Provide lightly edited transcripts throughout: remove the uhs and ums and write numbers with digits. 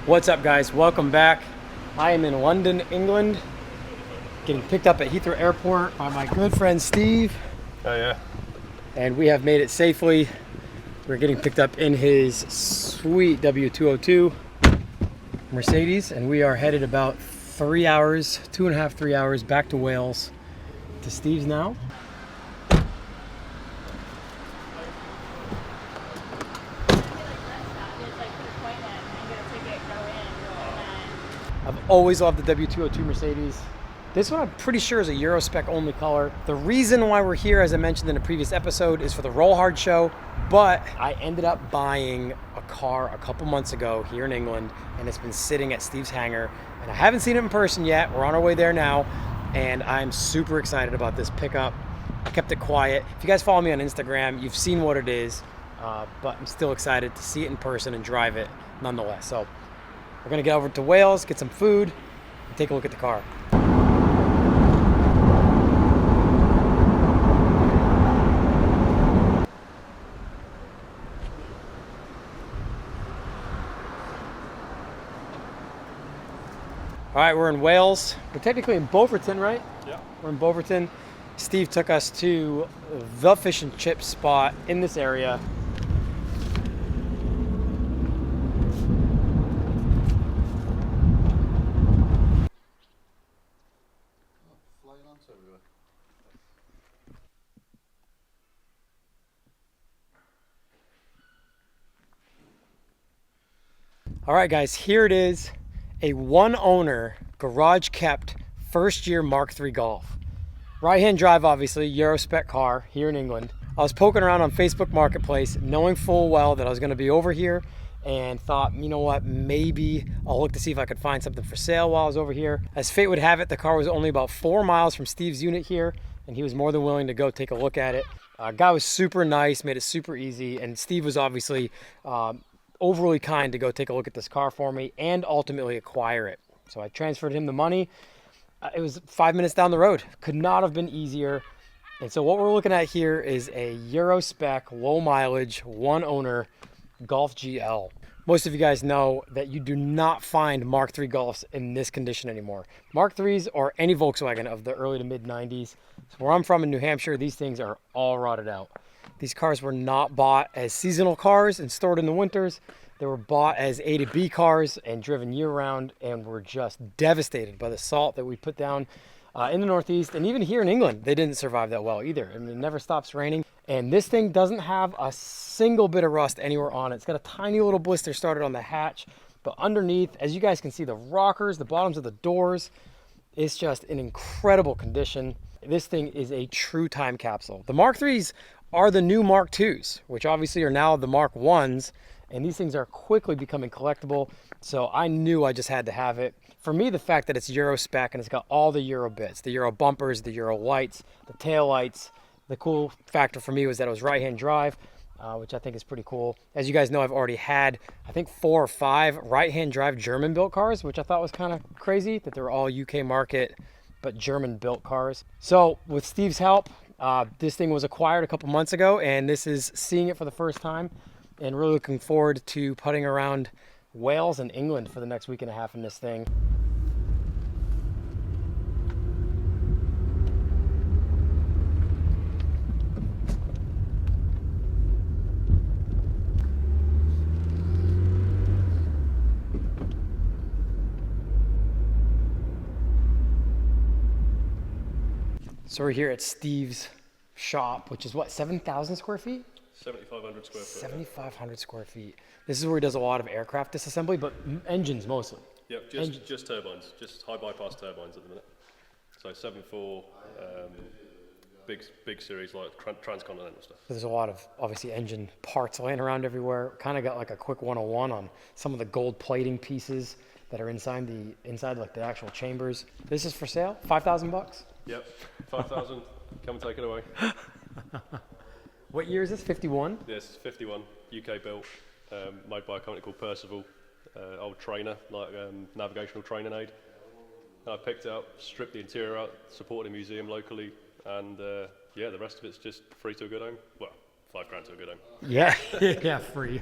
What's up, guys? Welcome back. I am in London, England, getting picked up at Heathrow Airport by my good friend Steve. Oh yeah. And we have made it safely. We're getting picked up in his sweet W202 Mercedes, and we are headed about 3 hours, 2.5, 3 hours back to Wales to Steve's now. I've always loved the W202 Mercedes. This one I'm pretty sure is a Euro spec only color. The reason why we're here, as I mentioned in a previous episode, is for the Roll Hard show, but I ended up buying a car a couple months ago here in England, and it's been sitting at Steve's hangar, and I haven't seen it in person yet. We're on our way there now, and I'm super excited about this pickup. I kept it quiet. If you guys follow me on Instagram, you've seen what it is, but I'm still excited to see it in person and drive it nonetheless. So we're gonna get over to Wales, get some food, and take a look at the car. All right, we're in Wales. We're technically in Beauverton, right? Yeah. We're in Beauverton. Steve took us to the fish and chip spot in this area. All right, guys, here it is. A one owner, garage kept, first year Mark III Golf. Right hand drive, obviously, Euro spec car here in England. I was poking around on Facebook Marketplace, knowing full well that I was gonna be over here, and thought, you know what, maybe I'll look to see if I could find something for sale while I was over here. As fate would have it, the car was only about 4 miles from Steve's unit here, and he was more than willing to go take a look at it. Guy was super nice, made it super easy, and Steve was obviously overly kind to go take a look at this car for me and ultimately acquire it. So I transferred him the money. It was 5 minutes down the road. Could not have been easier. And so what we're looking at here is a Euro spec, low mileage, one owner Golf GL. Most of you guys know that you do not find Mark III Golfs in this condition anymore. Mark IIIs or any Volkswagen of the early to mid 90s. So where I'm from in New Hampshire, these things are all rotted out. These cars were not bought as seasonal cars and stored in the winters. They were bought as A to B cars and driven year round, and were just devastated by the salt that we put down in the Northeast. And even here in England, they didn't survive that well either. I mean, it never stops raining. And this thing doesn't have a single bit of rust anywhere on it. It's got a tiny little blister started on the hatch, but underneath, as you guys can see, the rockers, the bottoms of the doors, it's just in incredible condition. This thing is a true time capsule. The Mark IIIs are the new Mark IIs, which obviously are now the Mark Is, and these things are quickly becoming collectible, so I knew I just had to have it. For me, the fact that it's Euro spec and it's got all the Euro bits, the Euro bumpers, the Euro lights, the tail lights, the cool factor for me was that it was right-hand drive, which I think is pretty cool. As you guys know, I've already had, I think, 4 or 5 right-hand drive German-built cars, which I thought was kind of crazy, that they were all UK market, but German-built cars. So with Steve's help, this thing was acquired a couple months ago, and this is seeing it for the first time, and really looking forward to putting around Wales and England for the next week and a half in this thing. So we're here at Steve's shop, which is what, 7,000 square feet? 7,500 square foot. 7,500 square feet. This is where he does a lot of aircraft disassembly, but engines mostly. Yep, just turbines, just high bypass turbines at the minute. So 7.4, big series like transcontinental stuff. There's a lot of, obviously, engine parts laying around everywhere. Kind of got like a quick 101 on some of the gold plating pieces that are inside like the actual chambers. This is for sale, 5,000 bucks. Yep, 5,000. Come and take it away. What year is this? 51? Yes, 51, UK built, made by a company called Percival, old trainer, like navigational training aid. I picked it up, stripped the interior out, supported a museum locally, and yeah, the rest of it's just free to a good home. Well, $5,000 to a good home. Yeah, yeah, free.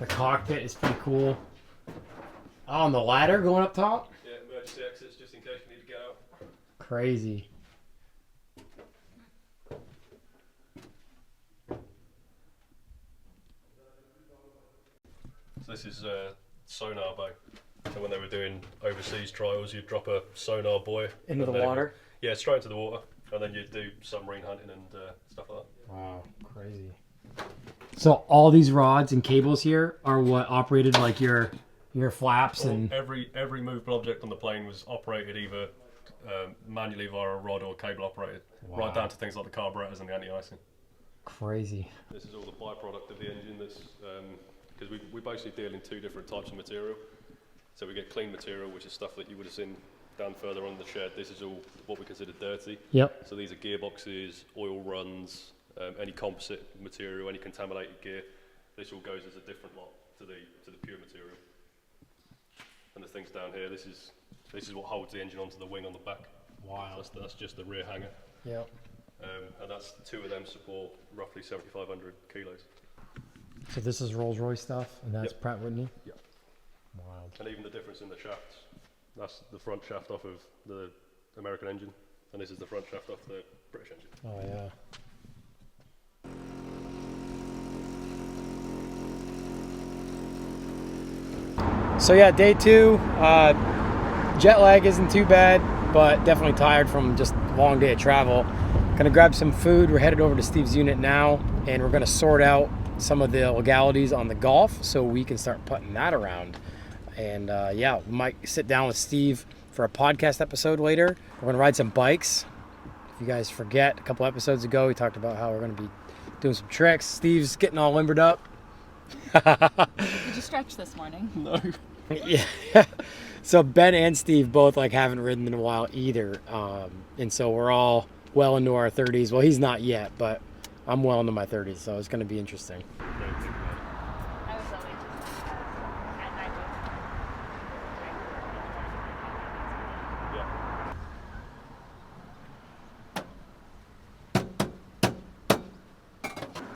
The cockpit is pretty cool. Oh, and the ladder going up top? Yeah, emergency exits just in case you need to get out. Crazy. So this is sonar bay. So when they were doing overseas trials, you'd drop a sonar buoy Into the water? Yeah, straight into the water, and then you'd do submarine hunting and stuff like that. Wow, crazy. So all these rods and cables here are what operated like your flaps and every movable object on the plane was operated either manually via a rod or cable operated, right down to things like the carburetors and the anti-icing. Crazy. This is all the byproduct of the engine. This because we basically deal in two different types of material. So we get clean material, which is stuff that you would have seen down further on in the shed. This is all what we consider dirty. Yep. So these are gearboxes, oil runs, any composite material, any contaminated gear. This all goes as a different lot to the pure material. And the things down here, this is what holds the engine onto the wing on the back. Wow. That's just the rear hanger. Yep. And that's two of them support roughly 7,500 kilos. So this is Rolls-Royce stuff, and that's Pratt Whitney? Yep. Wow. And even the difference in the shafts. That's the front shaft off of the American engine, and this is the front shaft off the British engine. Oh, yeah. So yeah, day 2, jet lag isn't too bad, but definitely tired from just a long day of travel. Gonna grab some food. We're headed over to Steve's unit now, and we're gonna sort out some of the legalities on the Golf so we can start putting that around. And yeah, we might sit down with Steve for a podcast episode later. We're gonna ride some bikes. If you guys forget, a couple episodes ago, we talked about how we're gonna be doing some tricks. Steve's getting all limbered up. Did you stretch this morning? No. Yeah. So Ben and Steve both haven't ridden in a while either, and so we're all well into our 30s. Well, he's not yet, but I'm well into my 30s, so it's going to be interesting. I was always just at night.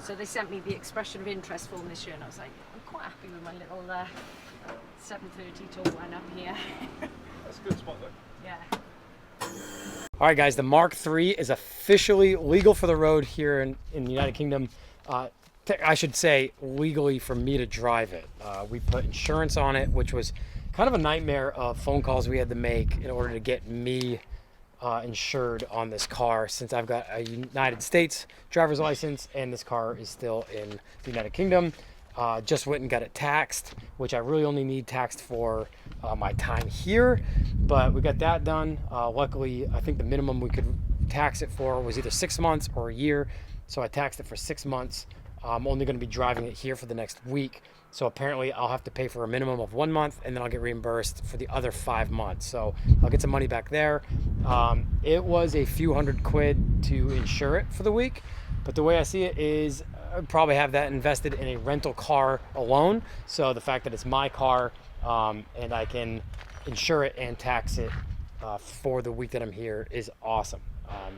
So they sent me the expression of interest form this year, and I was like, I'm quite happy with my little 7:30 till 1 up here. That's a good spot though. Yeah. All right, guys, the Mark III is officially legal for the road here in the United Kingdom. I should say legally for me to drive it. We put insurance on it, which was kind of a nightmare of phone calls we had to make in order to get me insured on this car, since I've got a United States driver's license and this car is still in the United Kingdom. Just went and got it taxed, which I really only need taxed for my time here, but we got that done. Luckily, I think the minimum we could tax it for was either 6 months or a year, so I taxed it for 6 months. I'm only going to be driving it here for the next week, so apparently I'll have to pay for a minimum of 1 month, and then I'll get reimbursed for the other 5 months, so I'll get some money back there. It was a few £100 to insure it for the week, but the way I see it is I'd probably have that invested in a rental car alone. So the fact that it's my car and I can insure it and tax it for the week that I'm here is awesome.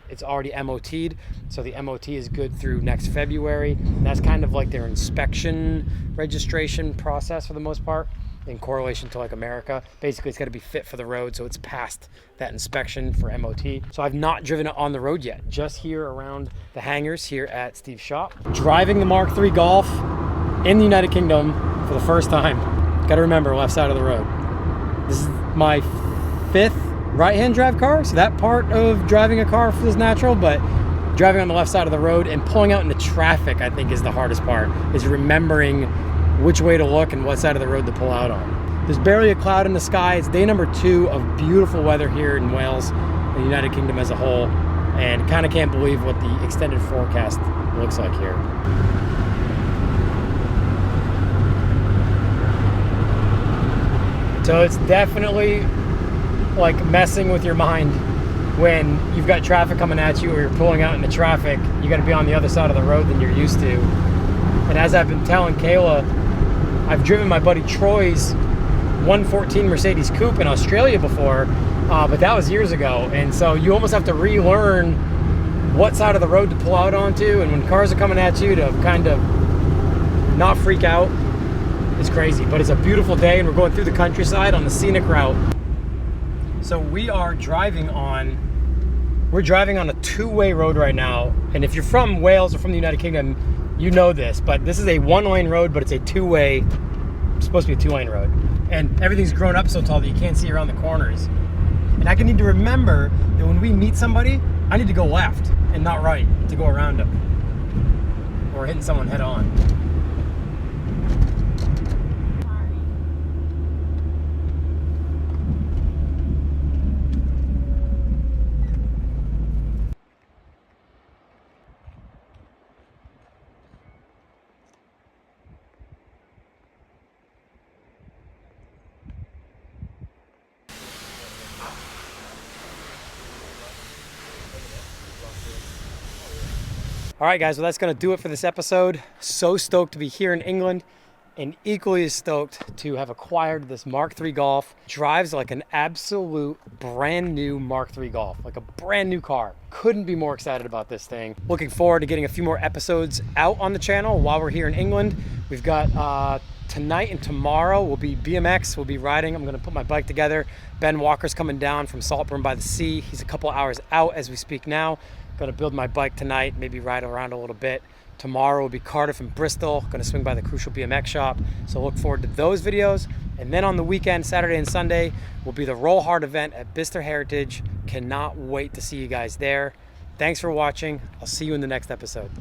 It's already MOT'd, so the MOT is good through next February. And that's kind of like their inspection registration process for the most part, in correlation to America. Basically, it's got to be fit for the road, so it's passed that inspection for MOT. So I've not driven it on the road yet, just here around the hangars here at Steve's shop. Driving the Mark III Golf in the United Kingdom for the first time. Got to remember, left side of the road. This is my 5th right-hand drive car, so that part of driving a car feels natural, but driving on the left side of the road and pulling out into traffic, I think, is the hardest part, is remembering which way to look and what side of the road to pull out on. There's barely a cloud in the sky. It's day number 2 of beautiful weather here in Wales, the United Kingdom as a whole, and kind of can't believe what the extended forecast looks like here. So it's definitely messing with your mind when you've got traffic coming at you or you're pulling out into traffic. You got to be on the other side of the road than you're used to. And as I've been telling Kayla, I've driven my buddy Troy's 114 Mercedes Coupe in Australia before, but that was years ago. And so you almost have to relearn what side of the road to pull out onto, and when cars are coming at you, to kind of not freak out is crazy. But it's a beautiful day and we're going through the countryside on the scenic route. So we are driving on a two-way road right now. And if you're from Wales or from the United Kingdom, you know this, but this is a one-lane road, but it's a two-way, it's supposed to be a two-lane road. And everything's grown up so tall that you can't see around the corners. And I need to remember that when we meet somebody, I need to go left and not right to go around them. Or hitting someone head on. All right, guys, well, that's going to do it for this episode. So stoked to be here in England and equally as stoked to have acquired this Mark III Golf. Drives like an absolute brand new Mark III Golf, like a brand new car. Couldn't be more excited about this thing. Looking forward to getting a few more episodes out on the channel while we're here in England. We've got tonight and tomorrow will be BMX. We'll be riding. I'm going to put my bike together. Ben Walker's coming down from Saltburn by the Sea. He's a couple hours out as we speak now. Gonna build my bike tonight, maybe ride around a little bit. Tomorrow will be Cardiff and Bristol. Gonna swing by the Crucial BMX shop. So look forward to those videos. And then on the weekend, Saturday and Sunday, will be the Roll Hard event at Bicester Heritage. Cannot wait to see you guys there. Thanks for watching. I'll see you in the next episode.